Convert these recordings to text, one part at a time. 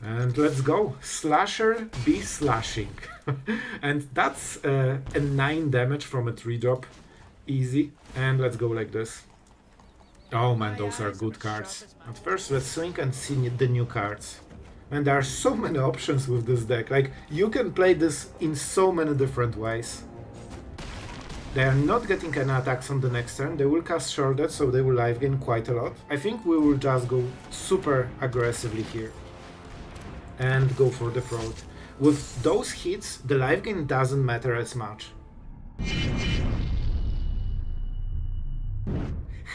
And let's go. Slasher be slashing. And that's a 9 damage from a 3-drop. Easy. And let's go like this. Oh man, those are good cards. At first let's swing and see the new cards. And there are so many options with this deck. Like, you can play this in so many different ways. They are not getting any attacks on the next turn. They will cast Shrouded, so they will life gain quite a lot. I think we will just go super aggressively here. And go for the throat. With those hits, the life gain doesn't matter as much.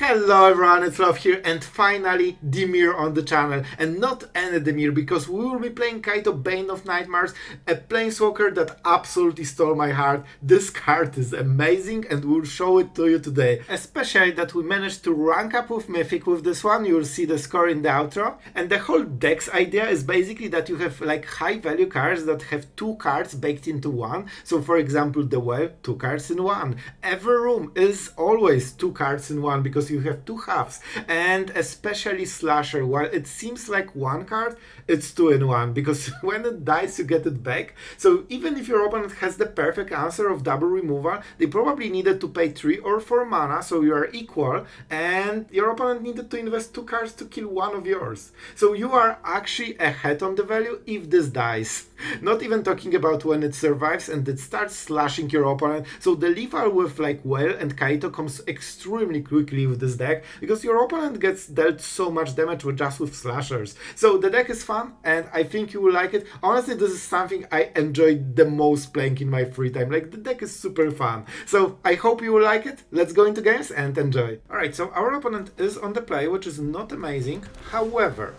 Hello everyone, it's Sloth here, and finally Dimir on the channel. And not any Dimir, because we will be playing Kaito, Bane of Nightmares, a planeswalker that absolutely stole my heart. This card is amazing and we'll show it to you today. Especially that we managed to rank up with Mythic with this one. You'll see the score in the outro. And the whole deck's idea is basically that you have like high value cards that have 2 cards baked into one. So for example, the Whale, 2 cards in one. Every room is always 2 cards in one because you have 2 halves. And especially Slasher, while it seems like 1 card, it's 2 in 1 because when it dies you get it back. So even if your opponent has the perfect answer of double removal, they probably needed to pay 3 or 4 mana, so you are equal, and your opponent needed to invest 2 cards to kill one of yours. So you are actually ahead on the value if this dies. Not even talking about when it survives and it starts slashing your opponent. So the lethal with like Whale and Kaito comes extremely quickly with this deck because your opponent gets dealt so much damage just with slashers. So the deck is fun and I think you will like it. Honestly, this is something I enjoyed the most playing in my free time. Like, the deck is super fun. So I hope you will like it. Let's go into games and enjoy. Alright, so our opponent is on the play, which is not amazing. However,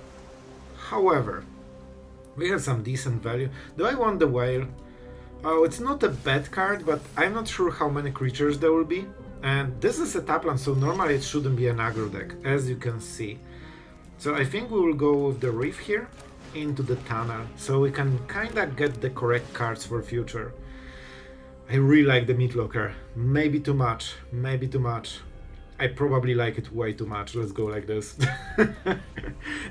we have some decent value. Do I want the Whale? Oh, it's not a bad card, but I'm not sure how many creatures there will be. And this is a tapland, so normally it shouldn't be an aggro deck, as you can see. So I think we will go with the Reef here into the tunnel, so we can kinda get the correct cards for future. I really like the Meatlocker. Maybe too much, maybe too much. I probably like it way too much. Let's go like this.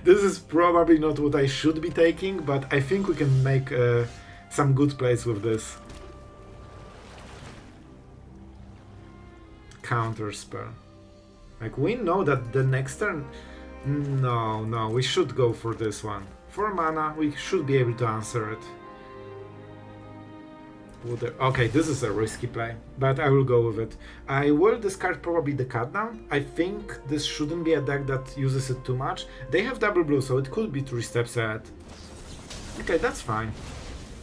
This is probably not what I should be taking, but I think we can make some good plays with this. Counter spell. Like, we know that the next turn... No, we should go for this one. 4 mana, we should be able to answer it. Okay, this is a risky play, but I will go with it. I will discard probably the cut down. I think this shouldn't be a deck that uses it too much. They have double blue, so it could be 3 steps ahead. Okay, that's fine.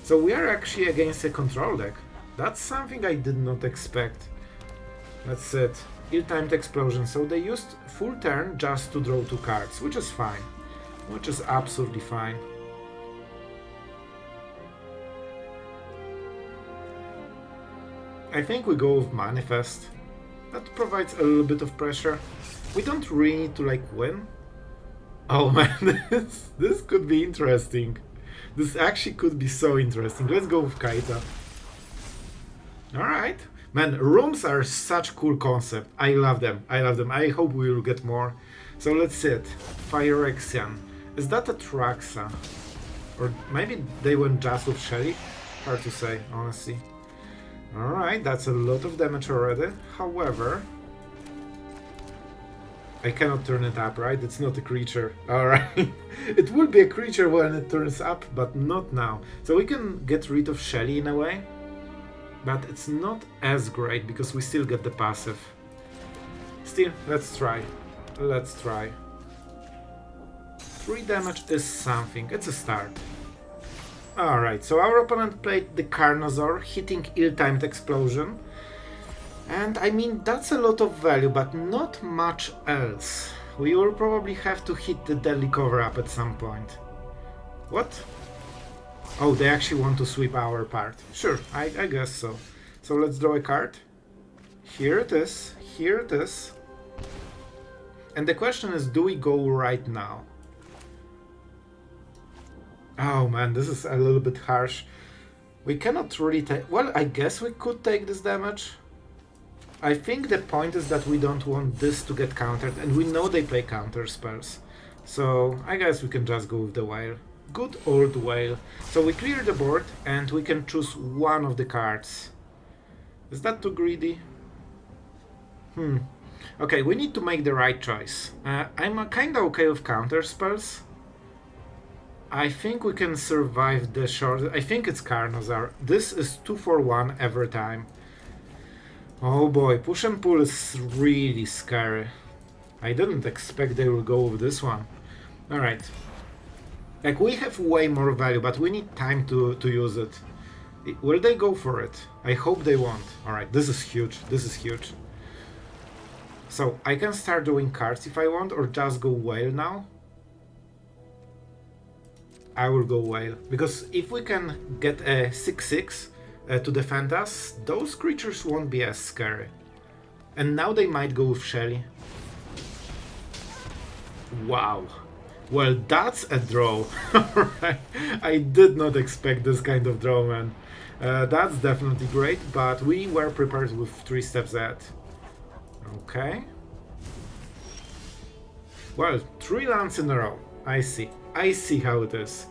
So we are actually against a control deck. That's something I did not expect. That's it. Ill-timed explosion. So they used full turn just to draw 2 cards, which is fine. Which is absolutely fine. I think we go with Manifest. That provides a little bit of pressure. We don't really need to like win. Oh man, this could be interesting. This actually could be so interesting. Let's go with Kaito. Alright. Man, rooms are such cool concept. I love them. I love them. I hope we will get more. So let's see it. Phyrexian. Is that a Traxa? Or maybe they went just with Shelly? Hard to say, honestly. Alright, that's a lot of damage already. However, I cannot turn it up, right? It's not a creature. Alright. It will be a creature when it turns up, but not now. So we can get rid of Shelly in a way. But it's not as great because we still get the passive. Still, let's try. Let's try. 3 damage is something. It's a start. Alright, so our opponent played the Carnosaur, hitting ill-timed explosion. And I mean, that's a lot of value, but not much else. We will probably have to hit the Deadly Cover-Up at some point. What? Oh, they actually want to sweep our part. Sure, I guess so. So let's draw a card. Here it is, here it is. And the question is, do we go right now? Oh man, this is a little bit harsh. We cannot really take... Well, I guess we could take this damage. I think the point is that we don't want this to get countered, and we know they play counter spells. So I guess we can just go with the Whale. Good old whale. So we clear the board and we can choose one of the cards. Is that too greedy? Okay, we need to make the right choice. I'm kinda okay with counter spells. I think we can survive the short... I think it's Carnosaur. This is 2 for 1 every time. Oh boy, push and pull is really scary. I didn't expect they will go with this one. Alright. Like, we have way more value, but we need time to use it. Will they go for it? I hope they won't. Alright, this is huge. This is huge. So, I can start doing cards if I want, or just go whale now. I will go whale, because if we can get a 6/6 to defend us, those creatures won't be as scary. And now they might go with Shelly. Wow. Well, that's a draw. Alright. I did not expect this kind of draw, man. That's definitely great, but we were prepared with 3 steps ahead. Okay. Well, 3 lands in a row. I see. I see how it is.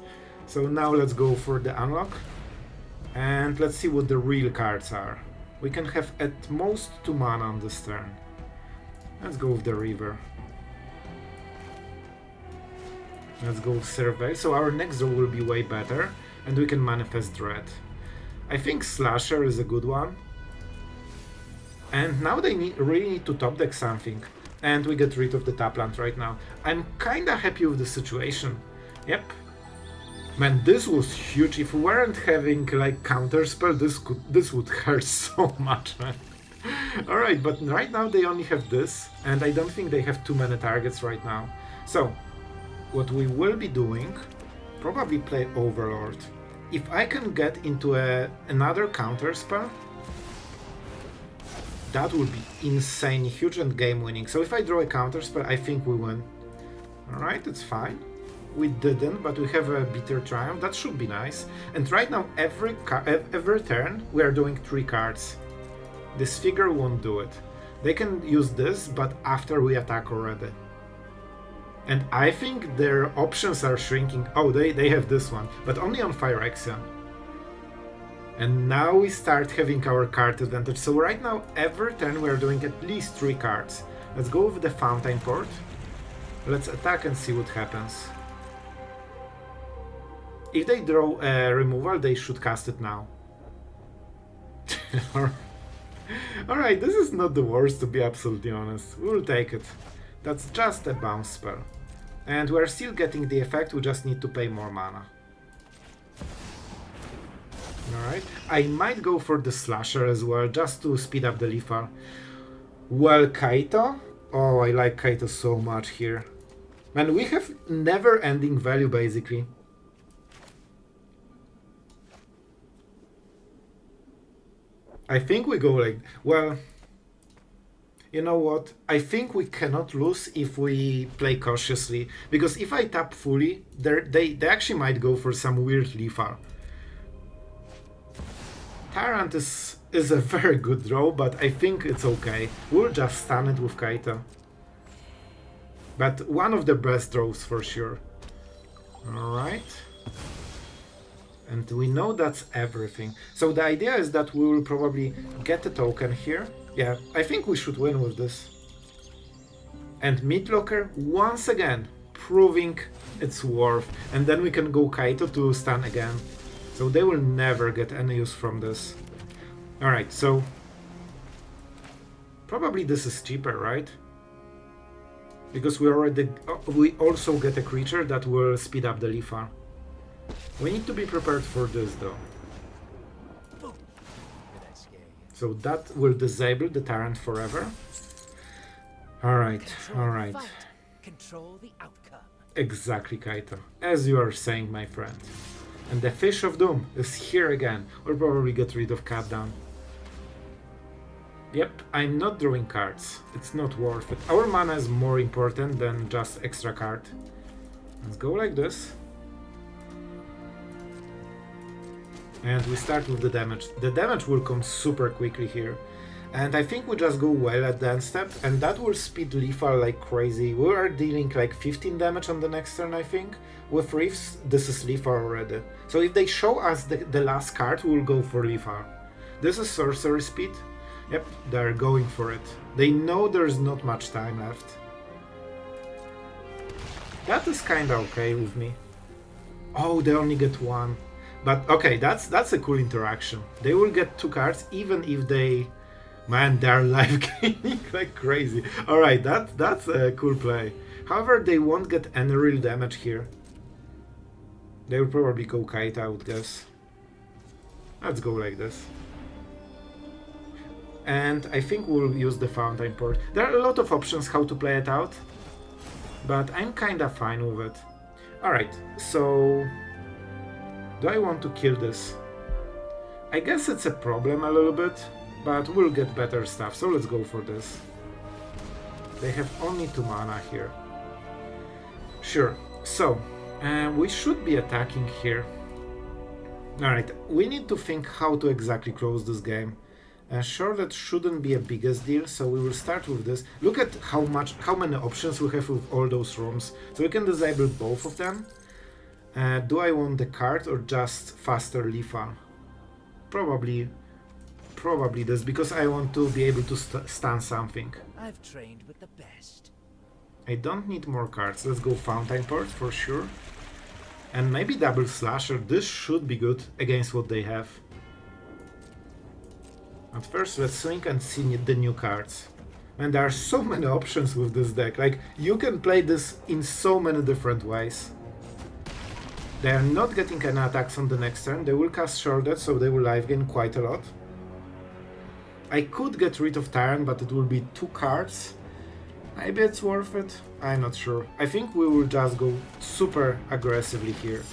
So now let's go for the unlock. And let's see what the real cards are. We can have at most 2 mana on this turn. Let's go with the river. Let's go with Survey. So our next draw will be way better. And we can manifest Dread. I think Slasher is a good one. And now they really need to top deck something. And we get rid of the tap land right now. I'm kinda happy with the situation. Yep. Man, this was huge. If we weren't having like counterspell, this would hurt so much, man. Alright, but right now they only have this, and I don't think they have too many targets right now. So, what we will be doing, probably play Overlord. If I can get into another counterspell, that would be insanely huge and game winning. So if I draw a counterspell, I think we win. Alright, it's fine. We didn't, but we have a bitter triumph. That should be nice. And right now, every turn, we are doing 3 cards. This figure won't do it. They can use this, but after we attack already. And I think their options are shrinking. Oh, they have this one, but only on Phyrexian. And now we start having our card advantage. So right now, every turn we are doing at least 3 cards. Let's go with the Fountainport. Let's attack and see what happens. If they draw a removal, they should cast it now. Alright, this is not the worst, to be absolutely honest. We'll take it. That's just a bounce spell. And we're still getting the effect, we just need to pay more mana. Alright, I might go for the Slasher as well, just to speed up the lethal. Well, Kaito? Oh, I like Kaito so much here. Man, we have never-ending value, basically. I think we go like... Well... You know what? I think we cannot lose if we play cautiously. Because if I tap fully, they actually might go for some weird lethal. Tyrant is a very good draw, but I think it's okay. We'll just stun it with Kaito. But one of the best draws for sure. Alright. And we know that's everything. So the idea is that we will probably get a token here. Yeah, I think we should win with this. And Midlocker, once again, proving its worth. And then we can go Kaito to stun again. So they will never get any use from this. Alright, so... Probably this is cheaper, right? Because we also get a creature that will speed up the lethal. We need to be prepared for this though. So that will disable the Tyrant forever. Alright, alright. Control the outcome. Exactly, Kaito. As you are saying, my friend. And the Fish of Doom is here again. We'll probably get rid of Cut Down. Yep, I'm not drawing cards. It's not worth it. Our mana is more important than just extra card. Let's go like this. And we start with the damage. The damage will come super quickly here. And I think we just go well at the end step, and that will speed lethal like crazy. We are dealing like 15 damage on the next turn, I think. With Reefs, this is lethal already. So if they show us the last card, we will go for lethal. This is sorcery speed. Yep, they're going for it. They know there's not much time left. That is kinda okay with me. Oh, they only get one. But okay, that's a cool interaction. They will get 2 cards even if they... Man, they're life gaining like crazy. Alright, that's a cool play. However, they won't get any real damage here. They will probably go Kaito, I would guess. Let's go like this. And I think we'll use the Fountainport. There are a lot of options how to play it out, but I'm kinda fine with it. Alright, so... do I want to kill this? I guess it's a problem a little bit, but we'll get better stuff, so let's go for this. They have only 2 mana here. Sure, so we should be attacking here. Alright, we need to think how to exactly close this game. Sure, that shouldn't be a biggest deal, so we will start with this. Look at how many options we have with all those rooms. So we can disable both of them. Do I want the card or just faster lethal? Probably this, because I want to be able to stun something. I've trained with the best. I don't need more cards. Let's go Fountainport for sure. And maybe double slasher. This should be good against what they have. At first, let's swing and see the new cards. And there are so many options with this deck. Like, you can play this in so many different ways. They are not getting any attacks on the next turn. They will cast Shrouded, so they will life gain quite a lot. I could get rid of Tyrant, but it will be 2 cards. Maybe it's worth it. I'm not sure. I think we will just go super aggressively here.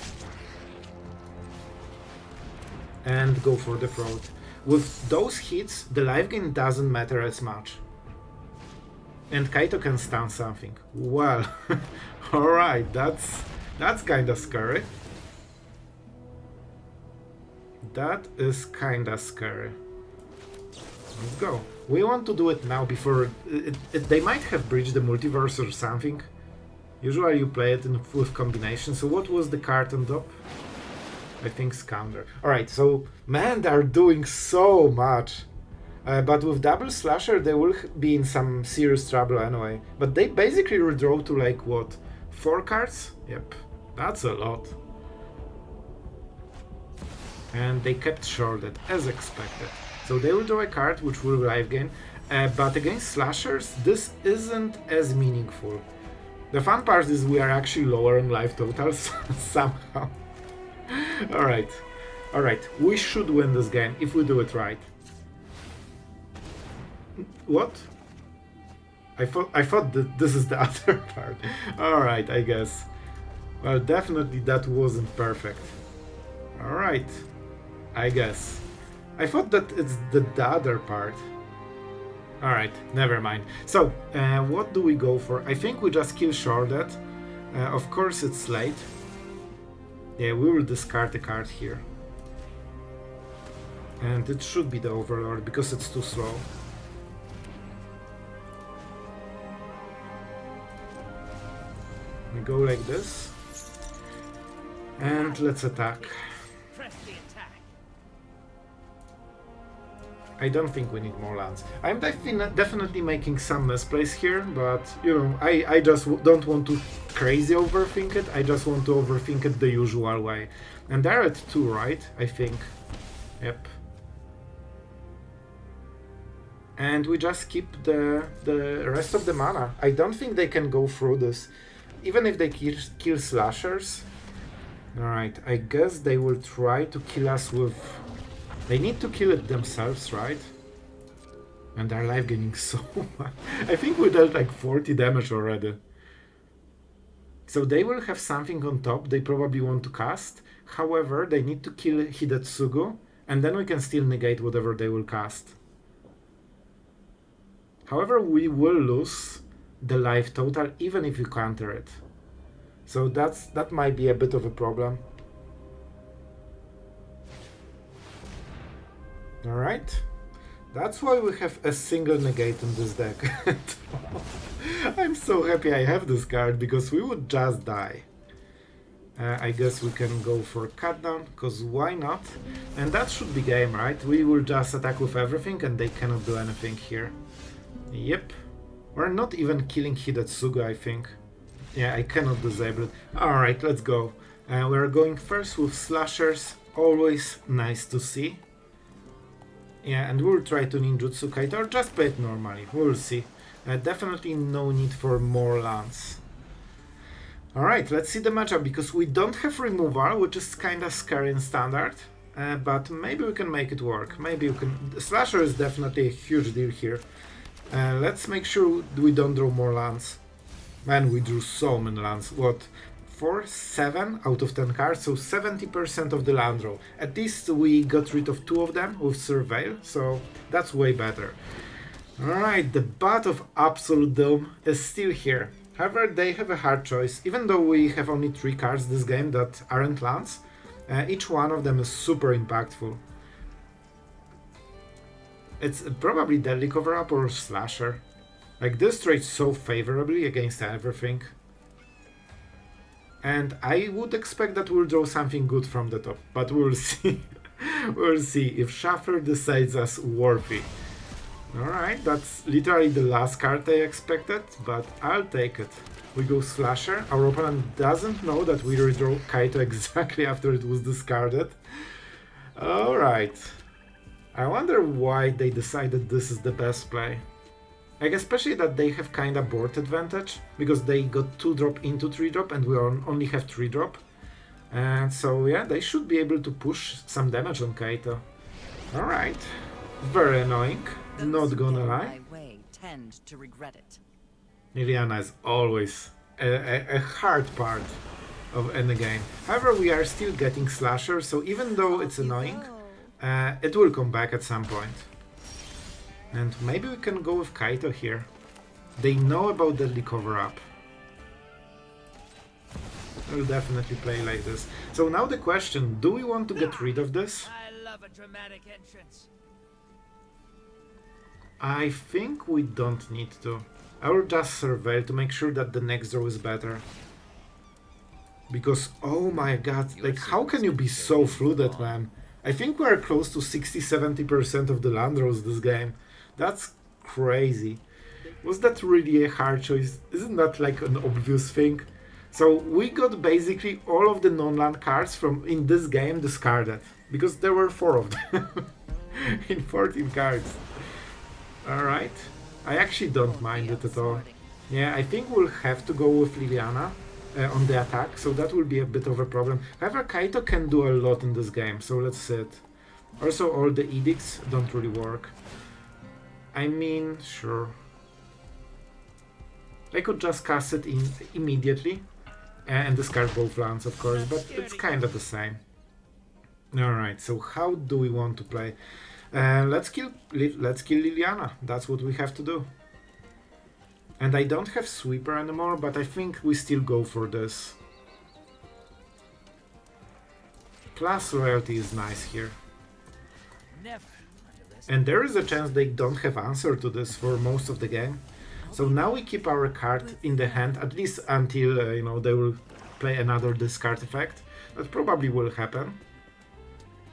And go for the throat. With those hits, the life gain doesn't matter as much. And Kaito can stun something. Well, alright, that's kinda scary. That is kinda scary. Let's go. We want to do it now before... they might have breached the multiverse or something. Usually you play it with combination. So what was the card on top? I think Scoundrel. Alright, so man, they're doing so much. But with double slasher they will be in some serious trouble anyway. But they basically redraw to like what? 4 cards? Yep, that's a lot. And they kept shorted as expected. So they will draw a card which will life gain. But against slashers this isn't as meaningful. The fun part is we are actually lowering life totals somehow. Alright, we should win this game if we do it right. What? I thought that this is the other part. Alright, I guess. Well, definitely that wasn't perfect. Alright, I guess. I thought that it's the other part. Alright, never mind. So, what do we go for? I think we just kill Shrouded. Of course it's late. Yeah, we will discard the card here. And it should be the Overlord, because it's too slow. We go like this. And let's attack. Press the attack. I don't think we need more lands. I'm definitely making some misplays here, but you know, I just don't want to crazy overthink it. I just want to overthink it the usual way. And they're at 2, right? I think. Yep. And we just keep the rest of the mana. I don't think they can go through this. Even if they kill slashers. Alright, I guess they will try to kill us with... They need to kill it themselves, right? And they're life gaining so much. I think we dealt like 40 damage already. So they will have something on top they probably want to cast. However, they need to kill Hidetsugu, and then we can still negate whatever they will cast. However, we will lose the life total even if you counter it. So that might be a bit of a problem. Alright. That's why we have a single negate in this deck. I'm so happy I have this card, because we would just die. I guess we can go for cut down, because why not? And that should be game, right? We will just attack with everything and they cannot do anything here. Yep. We're not even killing Hidetsugu, I think. Yeah, I cannot disable it. Alright, let's go. We're going first with slashers. Always nice to see. Yeah, and we'll try to ninjutsu Kaito or just play it normally. We'll see. Definitely no need for more lands. Alright, let's see the matchup, because we don't have removal, which is kinda scary in standard. But maybe we can make it work. Maybe we can... The slasher is definitely a huge deal here. Let's make sure we don't draw more lands. Man, we drew so many lands. What? 7 out of 10 cards, so 70% of the land draw. At least we got rid of 2 of them with Surveil, so that's way better. Alright, the Bat of Absolute Doom is still here. However, they have a hard choice. Even though we have only 3 cards this game that aren't lands, each one of them is super impactful. It's probably Deadly Cover-Up or Slasher. Like, this trades so favorably against everything. And I would expect that we'll draw something good from the top, but we'll see. We'll see if Shuffler decides us worthy. Alright, that's literally the last card I expected, but I'll take it. We go Slasher. Our opponent doesn't know that we redraw Kaito exactly after it was discarded. Alright. I wonder why they decided this is the best play. Like, especially that they have kinda board advantage, because they got 2-drop into 3-drop and we only have 3-drop. And so yeah, they should be able to push some damage on Kaito. Alright. Very annoying, not gonna lie. Tend to regret it. Liliana is always a hard part of any game. However, we are still getting Slasher, so even though it's annoying, it will come back at some point. And maybe we can go with Kaito here. They know about Deadly Cover-Up. We'll definitely play like this. So now the question, do we want to get rid of this? I love a dramatic entrance. I think we don't need to. I will just survey to make sure that the next draw is better. Because, oh my god, like, how can you be so flooded, man? I think we're close to 60-70% of the land draws this game. That's crazy. Was that really a hard choice? Isn't that like an obvious thing? So we got basically all of the non-land cards from in this game discarded. Because there were 4 of them. In 14 cards. Alright. I actually don't mind it at all. Yeah, I think we'll have to go with Liliana on the attack, so that will be a bit of a problem. However, Kaito can do a lot in this game, so let's see it. Also, all the edicts don't really work. I mean, sure. I could just cast it in immediately and discard both lands, of course, but it's kind of the same. Alright, so how do we want to play? Let's kill Liliana. That's what we have to do. And I don't have Sweeper anymore, but I think we still go for this. Plus Royalty is nice here. And there is a chance they don't have answer to this for most of the game. So now we keep our card in the hand, at least until, you know, they will play another discard effect. That probably will happen.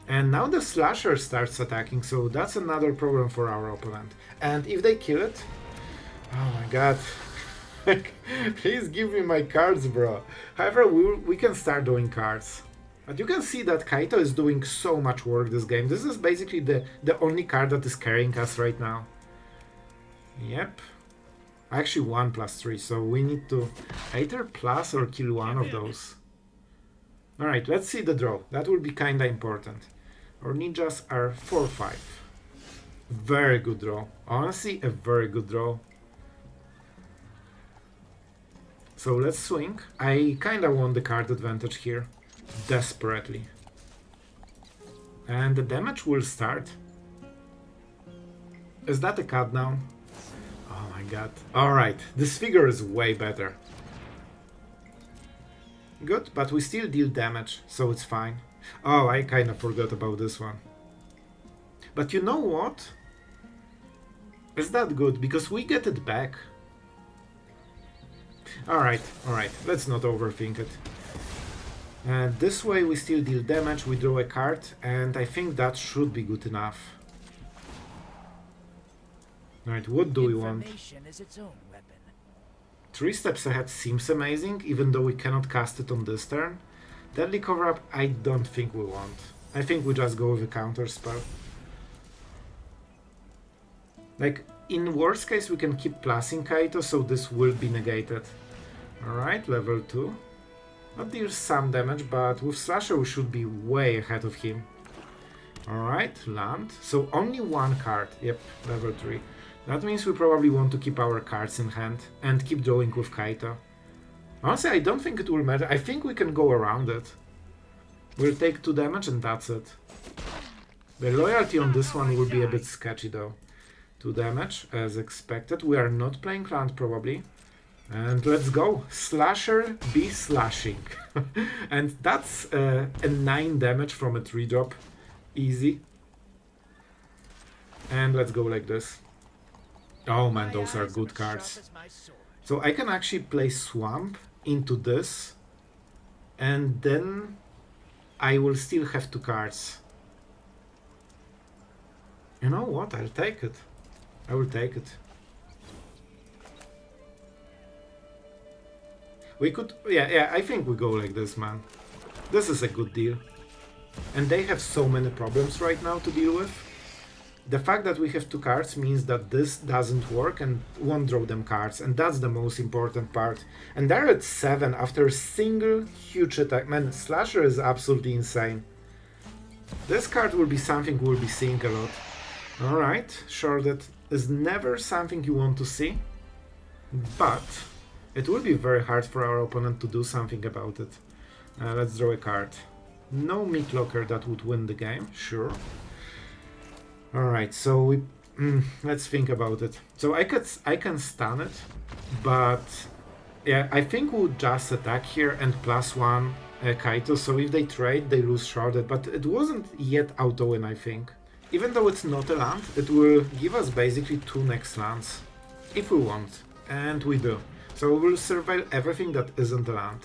And now the Slasher starts attacking, so that's another problem for our opponent. And if they kill it... Oh my god. Please give me my cards, bro. However, we can start doing cards. But you can see that Kaito is doing so much work this game. This is basically the only card that is carrying us right now. Yep. Actually 1+3, so we need to either plus or kill one of those. Alright, let's see the draw. That will be kinda important. Our ninjas are 4-5. Very good draw. Honestly, a very good draw. So let's swing. I kinda want the card advantage here. Desperately. And the damage will start. Is that a cut down? Oh my god. Alright, this figure is way better. Good, but we still deal damage, so it's fine. Oh, I kinda forgot about this one. But you know what? Is that good? Because we get it back. Alright, let's not overthink it. This way we still deal damage, we draw a card, and I think that should be good enough. Alright, what do we want? Is its own weapon. 3 steps ahead seems amazing, even though we cannot cast it on this turn. Deadly cover-up, I don't think we want. I think we just go with a counter spell. Like, in worst case we can keep plusing Kaito, so this will be negated. Alright, level 2. That deals some damage, but with Slasher we should be way ahead of him. Alright, land. So only 1 card. Yep, level 3. That means we probably want to keep our cards in hand and keep drawing with Kaito. Honestly, I don't think it will matter. I think we can go around it. We'll take 2 damage and that's it. The loyalty on this one will be a bit sketchy though. 2 damage, as expected. We are not playing land probably. And let's go. Slasher be slashing. And that's a 9 damage from a 3-drop. Easy. And let's go like this. Oh man, those are good cards. So I can actually play Swamp into this. And then I will still have 2 cards. You know what? I'll take it. I will take it. We could... Yeah, I think we go like this, man. This is a good deal. And they have so many problems right now to deal with. The fact that we have 2 cards means that this doesn't work and won't draw them cards. And that's the most important part. And they're at 7 after a single huge attack. Man, Slasher is absolutely insane. This card will be something we'll be seeing a lot. Alright, sure, that is never something you want to see. But it will be very hard for our opponent to do something about it. Let's draw a card. No Meat Locker that would win the game, sure. Alright, so we let's think about it. So I can stun it, but yeah, I think we'll just attack here and +1 Kaito, so if they trade, they lose Shrouded, but it wasn't yet auto-win, I think. Even though it's not a land, it will give us basically 2 next lands, if we want, and we do. So we will surveil everything that isn't a land.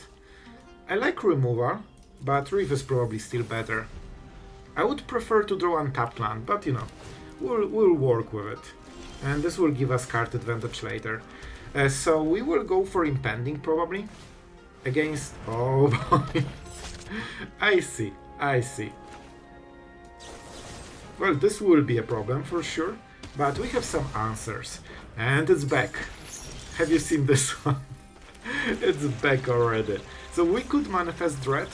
I like removal, but Reef is probably still better. I would prefer to draw untapped land, but you know, we'll work with it. And this will give us card advantage later. So we will go for Impending probably. Against... oh boy. I see. Well, this will be a problem for sure, but we have some answers. And it's back. Have you seen this one? It's back already. So we could manifest Dread,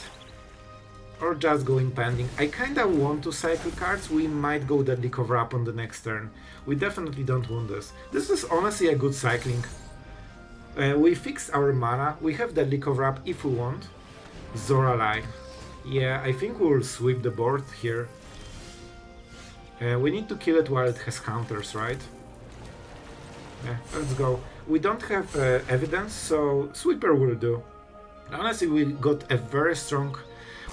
or just go Impending. I kinda want to cycle cards, we might go Deadly Cover-Up on the next turn. We definitely don't want this. This is honestly a good cycling. We fixed our mana, we have Deadly Cover-Up if we want. Zora Line. Yeah, I think we'll sweep the board here. We need to kill it while it has counters, right? Yeah, let's go. We don't have evidence, so Sweeper will do. Honestly, we got a very strong...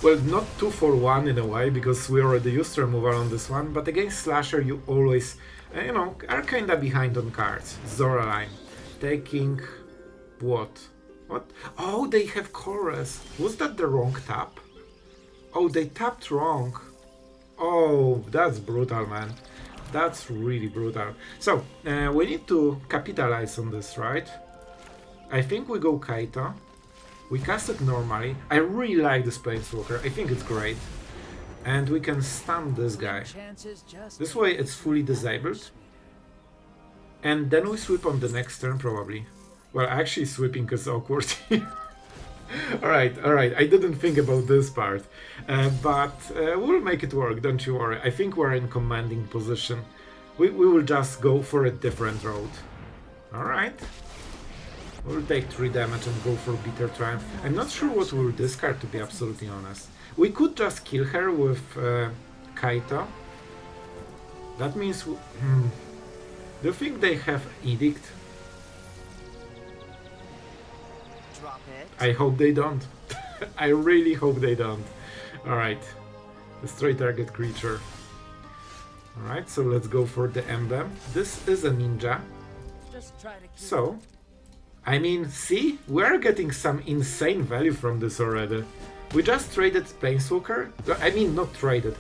well, not 2 for 1 in a way, because we already used removal on this one, but against Slasher you always, you know, are kinda behind on cards. Zora Line. Taking... what? What? Oh, they have Chorus. Was that the wrong tap? Oh, they tapped wrong. Oh, that's brutal, man. That's really brutal. So, we need to capitalize on this, right? I think we go Kaito. We cast it normally. I really like this Planeswalker. I think it's great. And we can stun this guy. This way it's fully disabled. And then we sweep on the next turn, probably. Well, actually sweeping is awkward. Alright, I didn't think about this part. But we'll make it work, don't you worry. I think we're in commanding position. We will just go for a different road. Alright. We'll take 3 damage and go for Bitter Triumph. I'm not sure what we'll discard, to be absolutely honest. We could just kill her with Kaito. That means... do you think they have Edict? I hope they don't. I really hope they don't. Alright. Destroy target creature. Alright, so let's go for the emblem. This is a ninja. Just try to keep So, I mean, see? We're getting some insane value from this already. We just traded Planeswalker. I mean, not traded.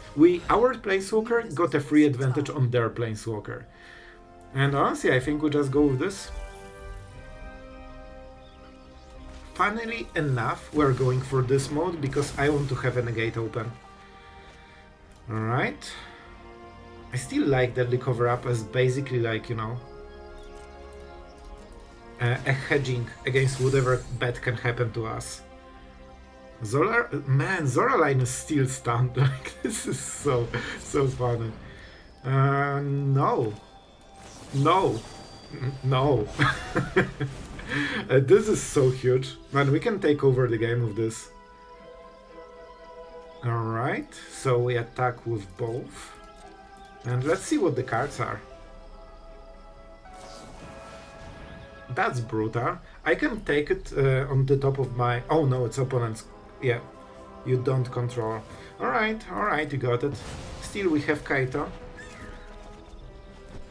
Our Planeswalker got a free advantage on their Planeswalker. And honestly, I think we just go with this. Funnily enough, we're going for this mode because I want to have a Negate open. Alright. I still like Deadly Cover-Up as basically like, you know, a hedging against whatever bad can happen to us. Man, Zoraline is still stunned. Like, this is so funny. No. No. No. This is so huge. Man, we can take over the game with this. Alright, so we attack with both. And let's see what the cards are. That's brutal. I can take it on the top of my... Oh no, it's opponent's... Yeah, you don't control. Alright, you got it. Still we have Kaito.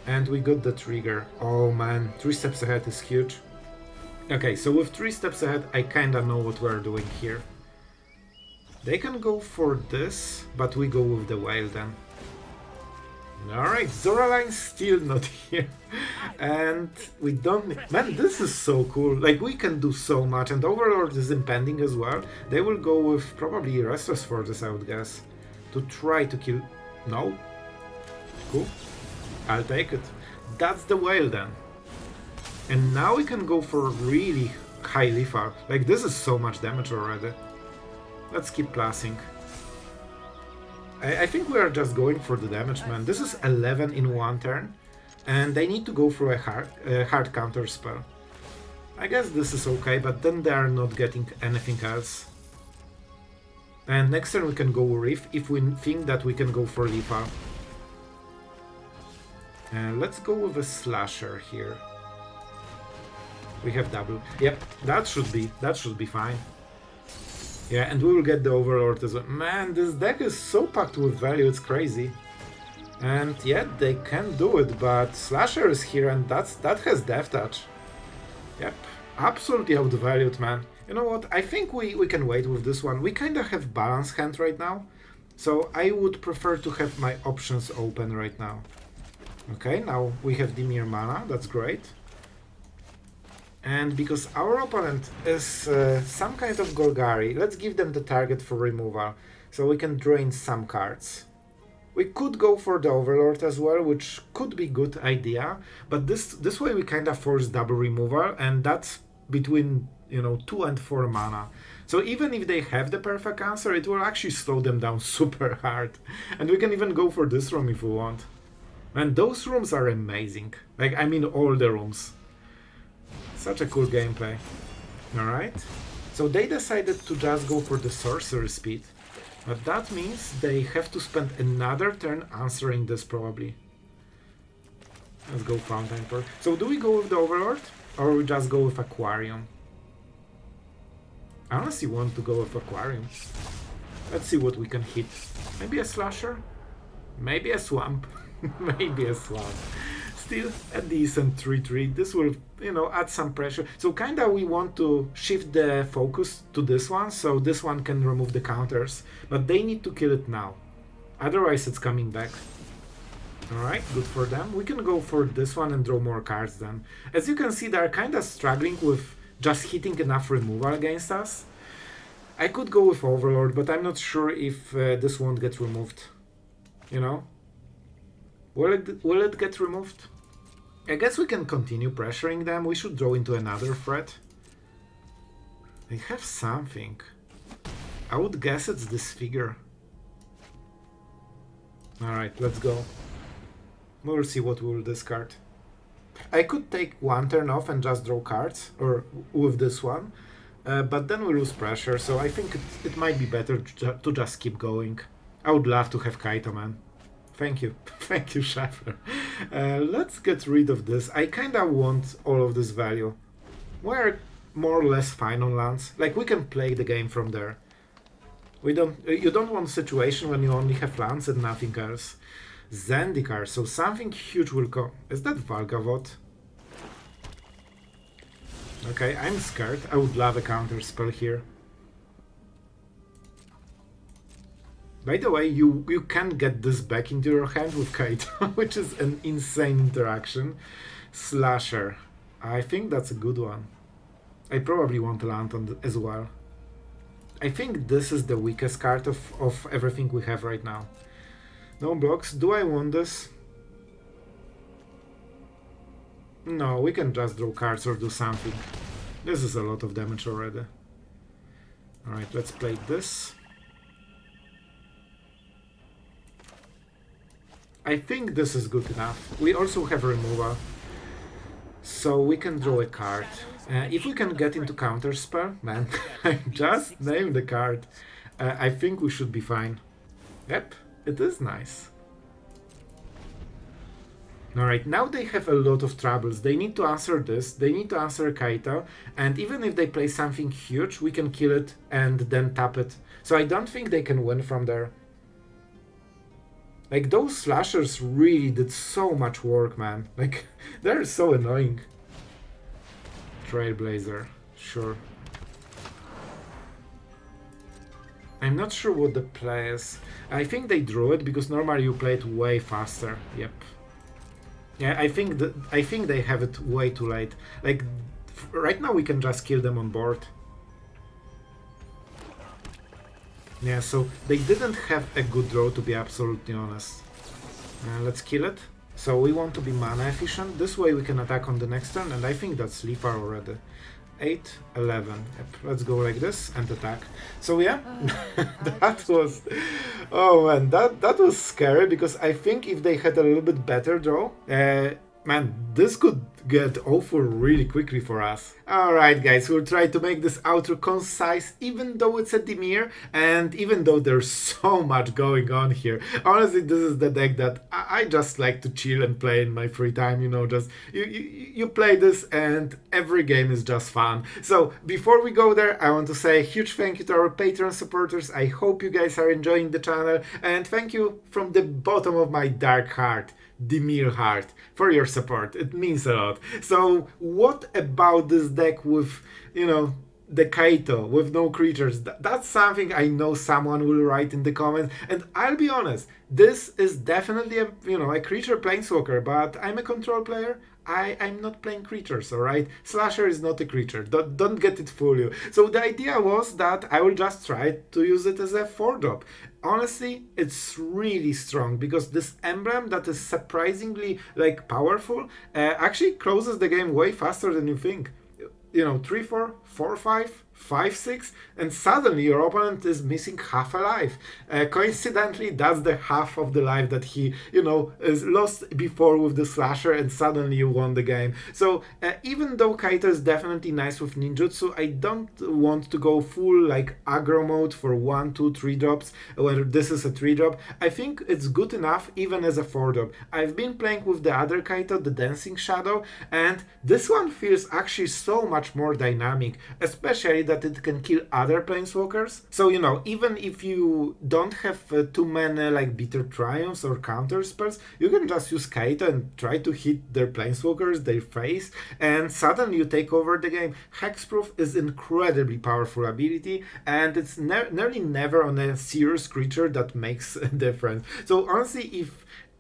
And we got the trigger. Oh man, 3 steps ahead is huge. Okay, so with 3 steps ahead, I kinda know what we're doing here. They can go for this, but we go with the whale then. Alright, Zoraline's still not here. And we don't... Man, this is so cool. Like, we can do so much. And Overlord is impending as well. They will go with probably Restless Forces, I would guess. To try to kill... No? Cool. I'll take it. That's the whale then. And now we can go for really high lethal. Like, this is so much damage already. Let's keep plussing. I think we are just going for the damage, man. This is 11 in 1 turn. And they need to go through a hard counter spell. I guess this is okay, but then they are not getting anything else. And next turn we can go Reef if we think that we can go for lethal. Let's go with a Slasher here. We have double. Yep, that should be fine. Yeah, and we will get the Overlord as well. Man, this deck is so packed with value, it's crazy. And yet they can do it, but Slasher is here and that has Death Touch. Yep, absolutely outvalued, man. You know what, I think we can wait with this one. We kinda have balanced hand right now, so I would prefer to have my options open right now. Okay, now we have Dimir mana, that's great. And because our opponent is some kind of Golgari, let's give them the target for removal, so we can drain some cards. We could go for the Overlord as well, which could be good idea, but this way we kind of force double removal, and that's between, you know, 2 and 4 mana. So even if they have the perfect answer, it will actually slow them down super hard. And we can even go for this room if we want. And those rooms are amazing. Like, I mean all the rooms. Such a cool gameplay. Alright. So they decided to just go for the sorcery speed. But that means they have to spend another turn answering this probably. Let's go Fountainport. So do we go with the Overlord? Or we just go with Aquarium? I honestly want to go with Aquarium. Let's see what we can hit. Maybe a Slasher? Maybe a Swamp. Maybe a Swamp. Still a decent 3-3. This will, you know, add some pressure. So kinda we want to shift the focus to this one, so this one can remove the counters. But they need to kill it now. Otherwise it's coming back. Alright, good for them. We can go for this one and draw more cards then. As you can see, they're kinda struggling with just hitting enough removal against us. I could go with Overlord, but I'm not sure if this won't get removed. You know? Will it get removed? I guess we can continue pressuring them. We should draw into another threat. They have something. I would guess it's this figure. Alright, let's go. We'll see what we'll discard. I could take 1 turn off and just draw cards, or with this one, but then we lose pressure, so I think it might be better to just keep going. I would love to have Kaito, man. Thank you. Thank you, Schaffer. Let's get rid of this. I kinda want all of this value. We're more or less fine on lands. Like, we can play the game from there. You don't want a situation when you only have lands and nothing else. Zendikar, so something huge will come. Is that Valgavot? Okay, I'm scared. I would love a counter spell here. By the way, you can get this back into your hand with Kaito, which is an insane interaction. Slasher. I think that's a good one. I probably want to land on as well. I think this is the weakest card of everything we have right now. No blocks. Do I want this? No, we can just draw cards or do something. This is a lot of damage already. Alright, let's play this. I think this is good enough. We also have removal, so we can draw a card. If we can get into counterspell, man, I just named the card. I think we should be fine. Yep, it is nice. Alright, now they have a lot of troubles. They need to answer this, they need to answer Kaito, and even if they play something huge, we can kill it and then tap it. So I don't think they can win from there. Like, those slashers really did so much work, man. Like, they're so annoying. Trailblazer, sure. I'm not sure what the play is. I think they drew it because normally you play it way faster. Yep. Yeah, I think they have it way too late. Like, right now we can just kill them on board. Yeah, so they didn't have a good draw, to be absolutely honest. Let's kill it. So we want to be mana efficient. This way we can attack on the next turn, and I think that's Sleeper already. 8, 11. Yep, let's go like this and attack. So yeah, that was... Oh man, that was scary, because I think if they had a little bit better draw, man, this could get awful really quickly for us. Alright guys, we'll try to make this outro concise, even though it's a Dimir, and even though there's so much going on here. Honestly, this is the deck that I just like to chill and play in my free time, you know, just you play this and every game is just fun. So before we go there, I want to say a huge thank you to our Patreon supporters. I hope you guys are enjoying the channel, and thank you from the bottom of my dark heart, Dimir heart, for your support. It means a lot. So what about this deck with, you know, the Kaito with no creatures? That's something I know someone will write in the comments, and I'll be honest, this is definitely a, you know, a creature planeswalker, but I'm a control player. I'm not playing creatures, alright? Slasher is not a creature, don't get it fool you. So the idea was that I will just try to use it as a 4-drop. Honestly, it's really strong, because this emblem that is surprisingly like powerful actually closes the game way faster than you think. You know, 3-4, 4-5, 5-6, and suddenly your opponent is missing half a life. Coincidentally, that's the half of the life that he, you know, is lost before with the slasher, and suddenly you won the game. So even though Kaito is definitely nice with ninjutsu, I don't want to go full like aggro mode for 1, 2, 3 drops, whether this is a 3-drop. I think it's good enough even as a 4-drop. I've been playing with the other Kaito, the Dancing Shadow, and this one feels actually so much more dynamic, especially that it can kill other planeswalkers. So, you know, even if you don't have too many like Bitter Triumphs or counter spells, you can just use Kaito and try to hit their planeswalkers, their face, and suddenly you take over the game. Hexproof is incredibly powerful ability, and it's nearly never on a serious creature that makes a difference. So honestly,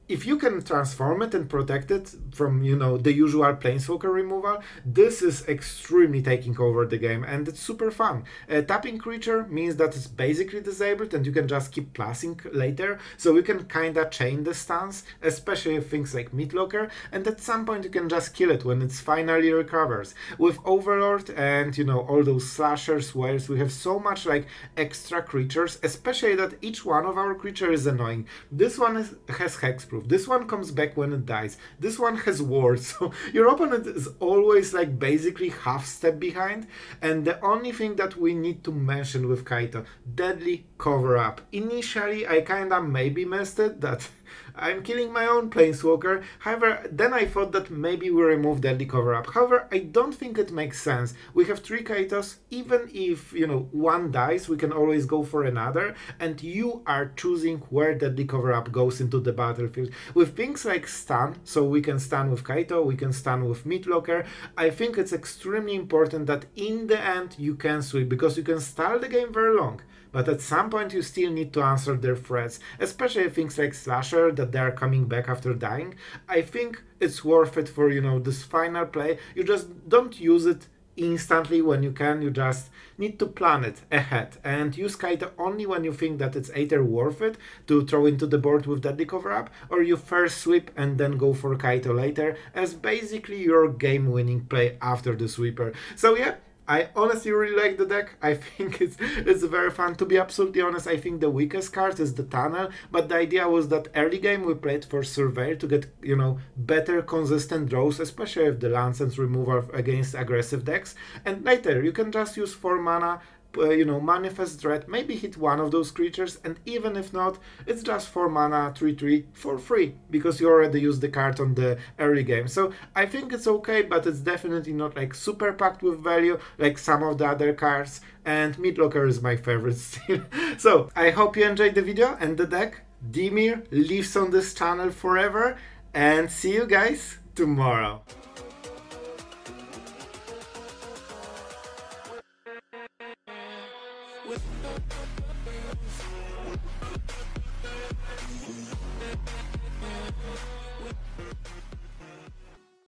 if you can transform it and protect it from, you know, the usual planeswalker removal, this is extremely taking over the game, and it's super fun. Tapping creature means that it's basically disabled and you can just keep plussing later, so you can kinda chain the stance, especially things like Midlocker, and at some point you can just kill it when it finally recovers. With Overlord and, you know, all those slashers, whales, we have so much like extra creatures, especially that each one of our creatures is annoying. This one has Hexproof. This one comes back when it dies. This one has wards, so your opponent is always like basically half step behind. And the only thing that we need to mention with Kaito, Deadly Cover Up. Initially I kinda maybe missed it, that I'm killing my own Planeswalker. However, then I thought that maybe we remove Deadly Cover-Up. However, I don't think it makes sense. We have 3 Kaitos, even if, you know, one dies, we can always go for another, and you are choosing where Deadly Cover-Up goes into the battlefield. With things like stun, so we can stun with Kaito, we can stun with Midlocker, I think it's extremely important that in the end you can sweep, because you can stall the game very long. But at some point you still need to answer their threats, especially things like Slasher, that they are coming back after dying. I think it's worth it for, you know, this final play. You just don't use it instantly when you can, you just need to plan it ahead and use Kaito only when you think that it's either worth it to throw into the board with Deadly Cover-Up, or you first sweep and then go for Kaito later as basically your game-winning play after the sweeper. So yeah, I honestly really like the deck. I think it's very fun. To be absolutely honest, I think the weakest card is the Tunnel, but the idea was that early game we played for Surveil to get, you know, better consistent draws, especially if the Lancet's removal against aggressive decks, and later you can just use 4 mana, you know, Manifest Dread, maybe hit one of those creatures, and even if not, it's just 4 mana, 3/3 for free, because you already used the card on the early game. So I think it's okay, but it's definitely not like super packed with value like some of the other cards, and Midlocker is my favorite still. So I hope you enjoyed the video and the deck. Dimir lives on this channel forever, and see you guys tomorrow.